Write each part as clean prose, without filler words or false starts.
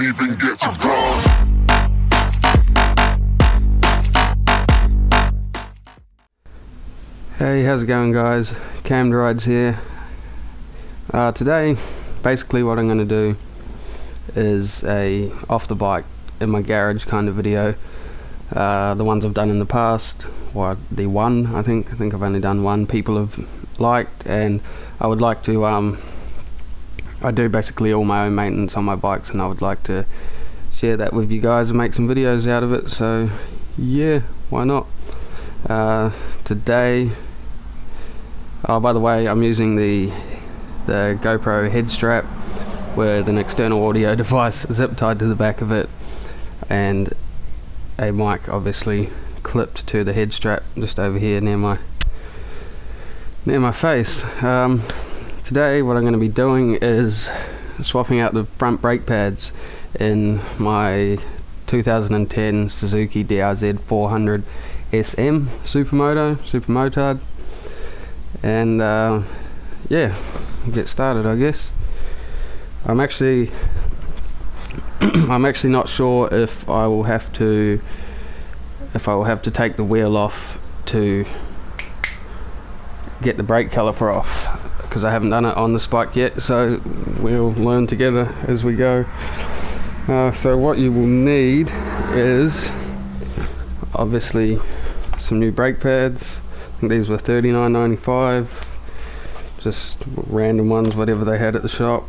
even get to cross. Hey, how's it going guys? K.A.M.D Rides here. Today, basically what I'm going to do is a off the bike in my garage kind of video. The ones I've done in the past, the one I think I've only done one, people have liked, and I would like to, I do basically all my own maintenance on my bikes, and I would like to share that with you guys and make some videos out of it, so yeah, why not? Today, oh by the way, I'm using the GoPro head strap with an external audio device zip tied to the back of it, and a mic obviously clipped to the head strap just over here near my face. Today what I'm going to be doing is swapping out the front brake pads in my 2010 Suzuki DRZ400SM supermotard, and yeah, get started I guess. I'm actually not sure if I will have to take the wheel off to get the brake caliper off, because I haven't done it on this bike yet, so we'll learn together as we go. So what you will need is obviously some new brake pads. I think these were $39.95, just random ones, whatever they had at the shop,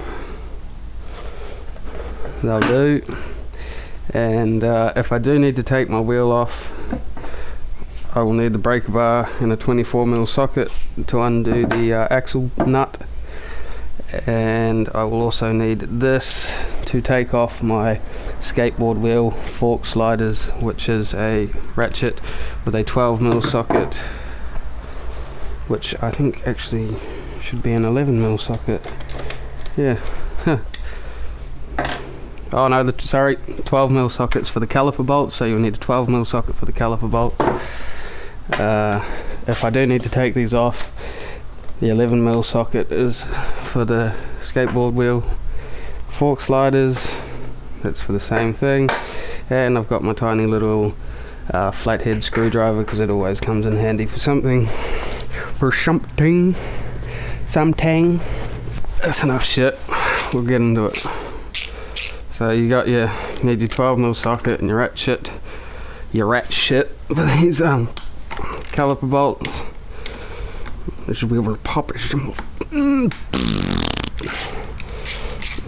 they'll do. And if I do need to take my wheel off, I will need the breaker bar and a 24mm socket to undo the axle nut, and I will also need this to take off my skateboard wheel fork sliders, which is a ratchet with a 12mm socket, which I think actually should be an 11mm socket. Yeah. Oh no, sorry, 12mm sockets for the caliper bolts, so you'll need a 12mm socket for the caliper bolts. If I do need to take these off, the 11mm socket is for the skateboard wheel fork sliders, that's for the same thing. And I've got my tiny little flathead screwdriver, because it always comes in handy for something. Something. That's enough shit, we'll get into it. So you need your 12mm socket and your rat shit for these caliper bolts. You should be able to pop it.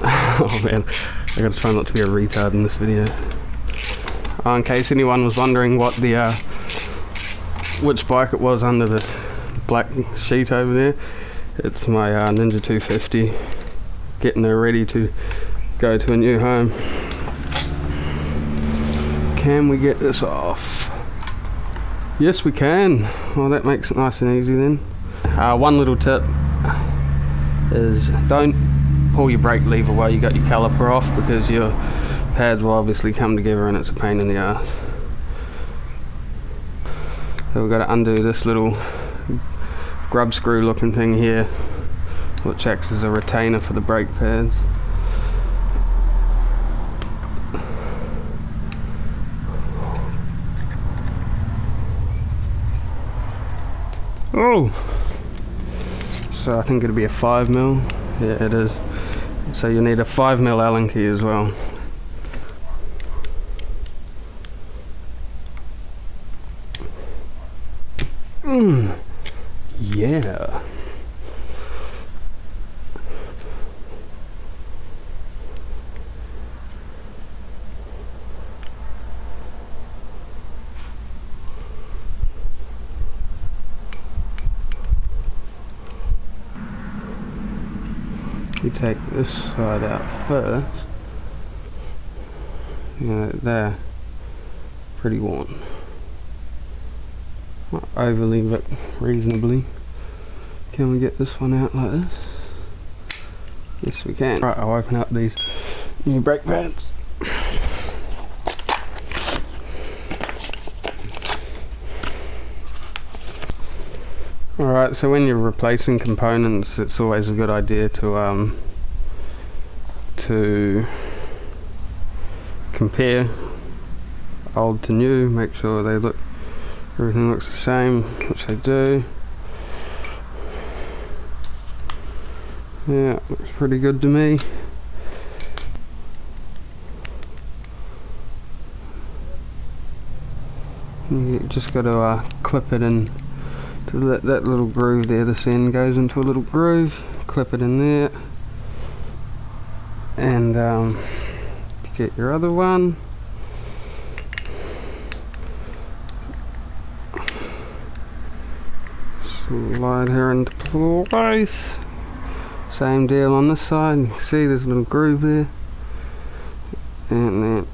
Oh man, I gotta try not to be a retard in this video. In case anyone was wondering what which bike it was under the black sheet over there, it's my Ninja 250, getting her ready to go to a new home. Can we get this off? Yes we can. Well, that makes it nice and easy then. One little tip is don't pull your brake lever while you got your caliper off, because your pads will obviously come together and it's a pain in the ass. So we've got to undo this little grub screw looking thing here, which acts as a retainer for the brake pads. Oh! So I think it'll be a 5mm. Yeah, it is. So you need a 5mm Allen key as well. Yeah. You take this side out first. Yeah, there. Pretty worn. Not overly, but reasonably. Can we get this one out like this? Yes, we can. Right, I'll open up these new brake pads. Alright, so when you're replacing components, it's always a good idea to compare old to new, make sure everything looks the same, which they do. Yeah, looks pretty good to me. You just got to clip it in to that little groove there. This end goes into a little groove. Clip it in there, and get your other one. Slide her into place. Same deal on this side. You can see there's a little groove there, and then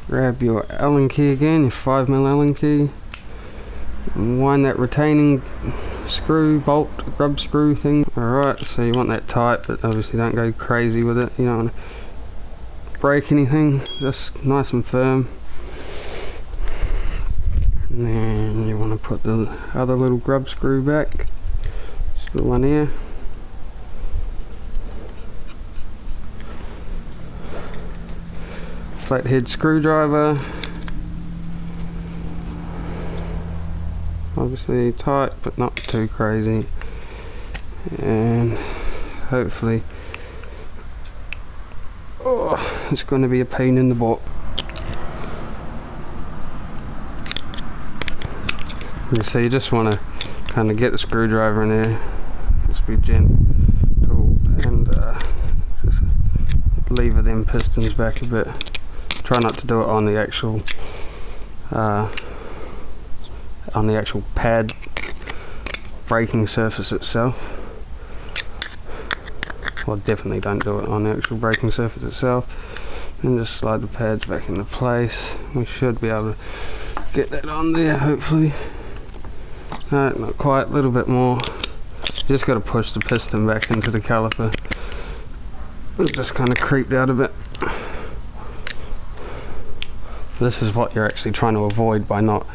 grab your Allen key again, your 5mm Allen key, and wind that retaining screw, bolt, grub screw thing. Alright, so you want that tight, but obviously don't go crazy with it. You don't want to break anything, just nice and firm. And then you want to put the other little grub screw back. Just the one here. Flathead screwdriver. Obviously tight, but not too crazy. And hopefully, it's going to be a pain in the butt. So you just want to kind of get the screwdriver in there, just be gentle, and just lever them pistons back a bit. Try not to do it on the actual pad braking surface itself. Well, definitely don't do it on the actual braking surface itself. And just slide the pads back into place. We should be able to get that on there, hopefully. No, not quite, a little bit more. You just got to push the piston back into the caliper. It just kind of creeped out a bit. This is what you're actually trying to avoid by not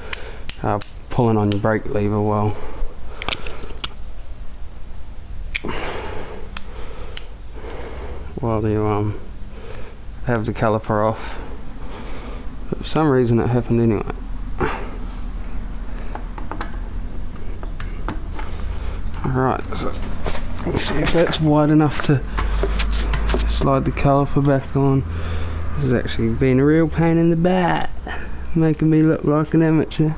pulling on your brake lever well. While you have the caliper off. But for some reason it happened anyway. Alright, so let's see if that's wide enough to slide the caliper back on. This has actually been a real pain in the butt, making me look like an amateur.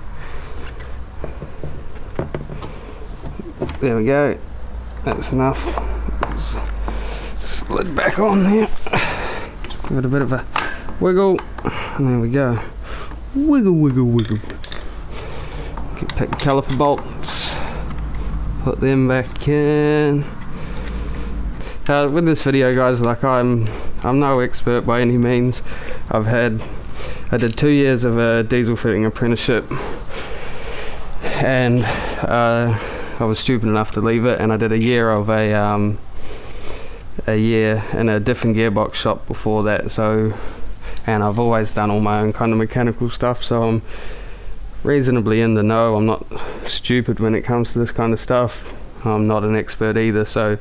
There we go, that's enough. Slid back on there. Give it a bit of a wiggle, and there we go. Wiggle, wiggle, wiggle. Take the caliper bolts, put them back in. With this video, guys, like I'm no expert by any means. I did 2 years of a diesel fitting apprenticeship, and I was stupid enough to leave it, and I did a year of a year in a different gearbox shop before that. So, and I've always done all my own kind of mechanical stuff, so I'm reasonably in the know. I'm not stupid when it comes to this kind of stuff. I'm not an expert either, so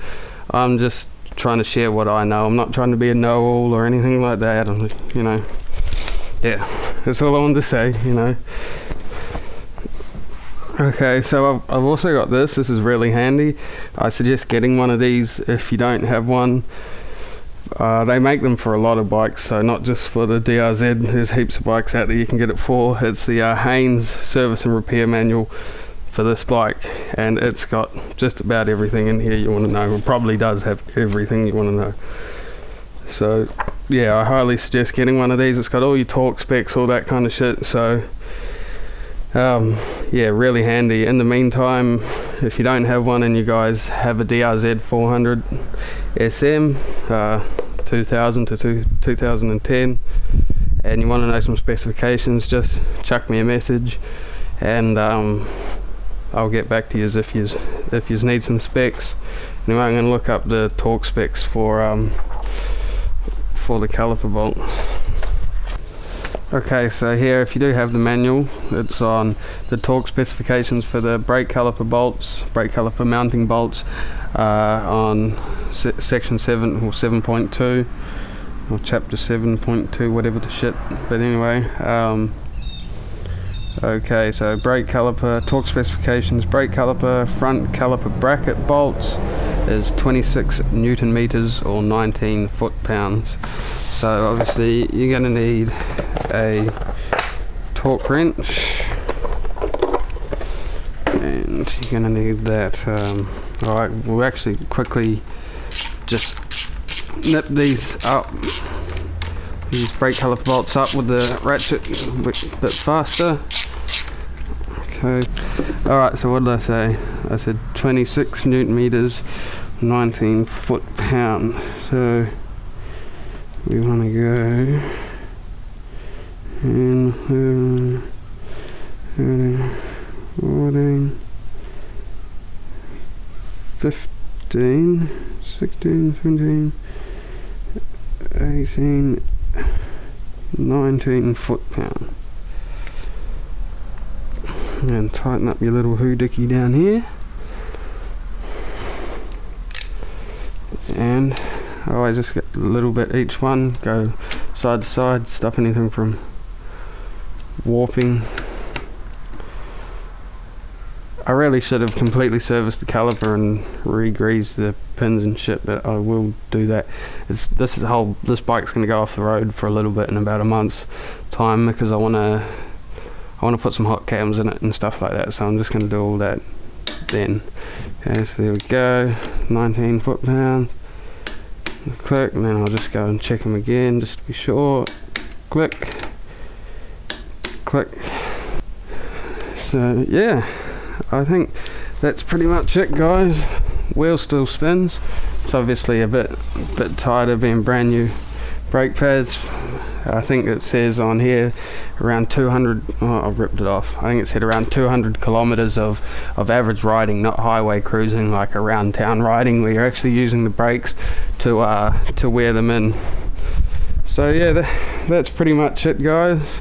I'm just trying to share what I know. I'm not trying to be a know-all or anything like that. You know, yeah, that's all I wanted to say, you know. Okay, so I've also got this. This is really handy. I suggest getting one of these if you don't have one. They make them for a lot of bikes, so not just for the DRZ. There's heaps of bikes out there you can get it for. It's the Haynes service and repair manual for this bike, and it's got just about everything in here you want to know. It probably does have everything you want to know. So yeah, I highly suggest getting one of these. It's got all your torque specs, all that kind of shit. So yeah, really handy. In the meantime, if you don't have one and you guys have a DRZ400SM 2000 to 2010 and you want to know some specifications, just chuck me a message, and I'll get back to you if you need some specs. Anyway, I'm going to look up the torque specs for the caliper bolt. Okay, so here, if you do have the manual, it's on the torque specifications for the brake caliper bolts, brake caliper mounting bolts, on section 7 or 7.2, or chapter 7.2, whatever the shit. But anyway, okay, so brake caliper, torque specifications. Brake caliper, front caliper bracket bolts is 26 Newton meters or 19 foot-pounds. So obviously you're going to need a torque wrench, and you're going to need that. Alright, we'll actually quickly just nip these up, these brake caliper bolts up with the ratchet a bit faster. Okay, alright, so what did I say? I said 26 Newton meters, 19 foot-pound. So we want to go in 14, 15, 16, 17, 18, 19 foot-pound. And tighten up your little hoodicky down here. And I always just get a little bit each one, go side to side, stop anything from warping. I really should have completely serviced the caliper and re-greased the pins and shit, but I will do that. This bike's going to go off the road for a little bit in about a month's time, because I want to put some hot cams in it and stuff like that, so I'm just going to do all that then. Okay, so there we go, 19 foot-pounds. Click, and then I'll just go and check them again just to be sure. Click, click. So yeah, I think that's pretty much it, guys. Wheel still spins. It's obviously a bit tighter being brand new brake pads. I think it says on here around 200, oh, I've ripped it off. I think it said around 200 kilometers of average riding, not highway cruising, like around town riding where you're actually using the brakes to wear them in. So yeah, that's pretty much it, guys.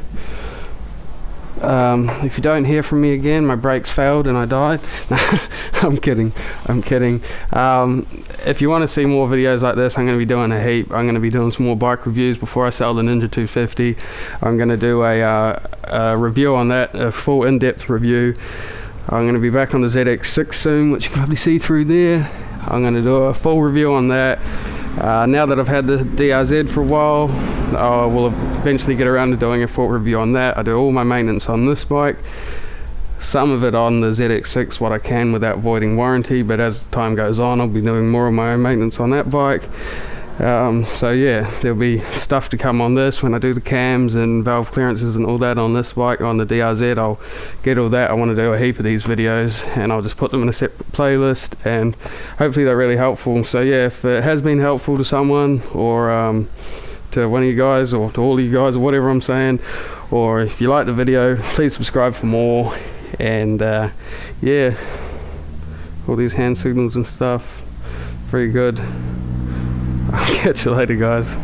If you don't hear from me again, my brakes failed and I died. I'm kidding. If you want to see more videos like this, I'm going to be doing a heap. I'm going to be doing some more bike reviews before I sell the Ninja 250. I'm going to do a review on that, a full in-depth review. I'm going to be back on the ZX6 soon, which you can probably see through there. I'm going to do a full review on that. Now that I've had the DRZ for a while, I will eventually get around to doing a full review on that. I do all my maintenance on this bike, some of it on the ZX6, what I can without voiding warranty, but as time goes on I'll be doing more of my own maintenance on that bike. So yeah, there'll be stuff to come on this when I do the cams and valve clearances and all that on this bike. On the DRZ I'll get all that. I want to do a heap of these videos and I'll just put them in a separate playlist, and hopefully they're really helpful. So yeah, if it has been helpful to someone, or to one of you guys, or to all of you guys, or whatever I'm saying, or if you like the video, please subscribe for more. And yeah, all these hand signals and stuff, very good. I'll catch you later, guys.